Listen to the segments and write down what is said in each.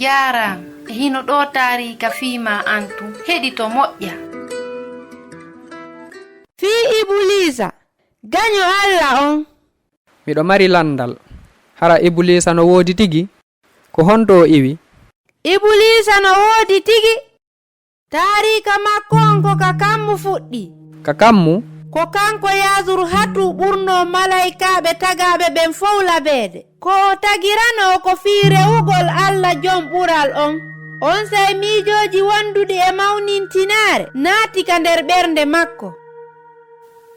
Jara hino ɗo taarika fiima antu heɗito moƴƴa. Fii Ibulisa gaño Allah on. Miɗo mari landal. Hara Ibulisa no woodi tigi? Ko honto o iwi? Ibulisa no woodi tigi. Taarika makko on ko ka kammu fuɗɗi. Ka kammu? Ko kanko yaazuru hatu ɓurno malaikaaɓe tagaaɓe ɓen fow labeede. Ko o tagirano ko fii rewugol Allah jom ɓural on. On sey miijooji wonduɗi e mawnintinaare naati ka nder ɓernde makko.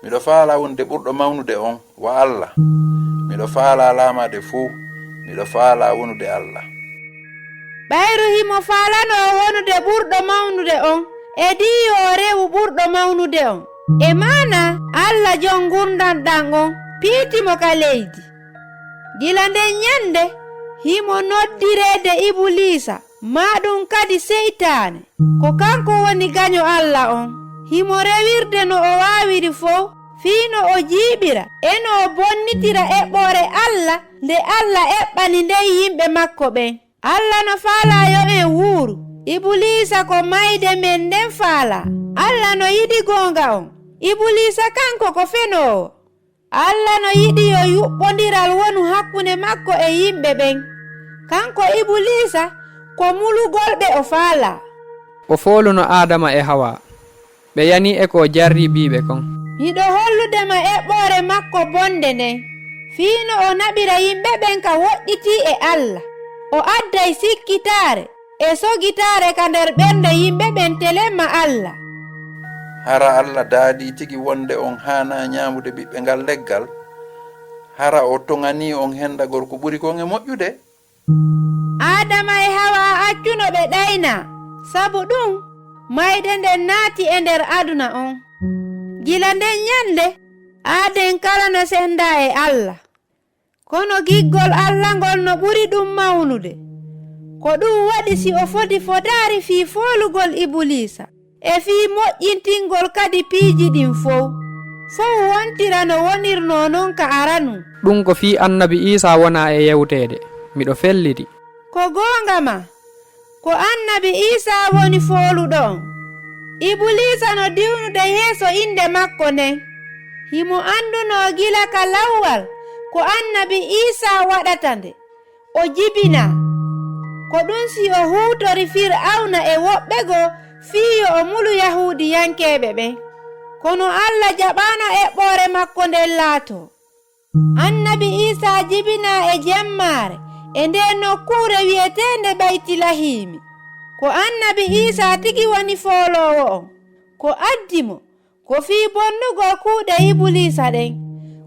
Miɗo faala wonde ɓurɗo mawnude on wa Allah. Miɗo faala laamade fuu. Miɗo faala wonude Allah. Ɓayru himo faalano wonude ɓurɗo mawnude on e diyo o rewu ɓurɗo mawnude on. E mana Allah jon gurdanɗan on piitimo ka leydi. Gila nden nyande himo noddireede Ibulisa maɗum kadi seytaane ko kanko woni gaño Allah on. Himo rewirde no o waawiri fof fiino o jiiɓira eno o bonnitira eɓɓore Allah nde Allah eɓɓani nden yimɓe makko ɓen. Allah no faala yo en wuuru. Ibulisa ko mayde men nden faala. Allah no yiɗi gonga on. Ibulisa kanko ko fenoowo. Allah no yiɗi yo yuɓɓondiral wonu hakkunde makko e yimɓe ɓen. Kanko Ibulisa ko mulugolɓe o faala. O fooluno Adama e Hawa. Ɓe yani e ko jarribiɓe kon. Miɗo holludema eɓɓore makko bonde nden. Fiino o naɓira yimɓe ɓen ka woɗɗiti e Allah. O adday sikkitaare e sogitaare ka nder ɓernde yimɓe ɓen telemma Allah. Hara Allah daadi tigi wonde on haana ñaamude ɓiɓɓe ngal leggal. Hara o toŋani on hendagol ko ɓuri kon e moƴƴude. Adama e Hawa accuno ɓe ɗayna. Sabu ɗum mayde nden naati e nder aduna on. Gila nden nyande Aden kala no senda e Allah. Kono giggol Allah ngol no ɓuri ɗum mawnude. Ko ɗum waɗi si o foti fodaari fii foolugol Ibulisa e fii moƴƴintingol kadi piiji ɗin fow. Fow wontira no wonirno non ka aranu. Ɗum ko fii Annabi Isa wona e yewtede. Miɗo felliti. Ko goonga ma. Ko Annabi Isa woni fooluɗo on. Ibulisa no diwnude yeeso inde makko nden. Himo anduno gila ka lawwal ko Annabi Isa waɗata nde. O jibina. Ko ɗum si o huutori Fir'auna e woɓɓe goo fiyo o mulu Yahudiyankeɓe ɓen. Kono Allah jaɓano eɓɓore makko nden laato. Annabi Isa jibina e jemmare e nde nokkure wiyetende Baytilahimi. Ko Annabi Isa tigi woni foolowo on. Ko addimo ko fii bonnugol kuuɗe Ibulisa ɗen.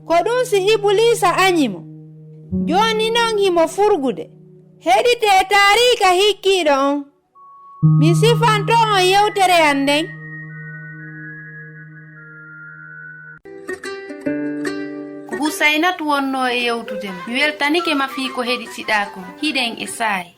Ko ɗum si Ibulisa anyimo. Joni non himo furgude. Heɗite taarika hikkiiɗo on. Mi sifanto on yewtere an nden. Ko Husainatu wonno e yewtude mi weltanike ma fii ko heɗitiɗa ko hiɗen e saayi.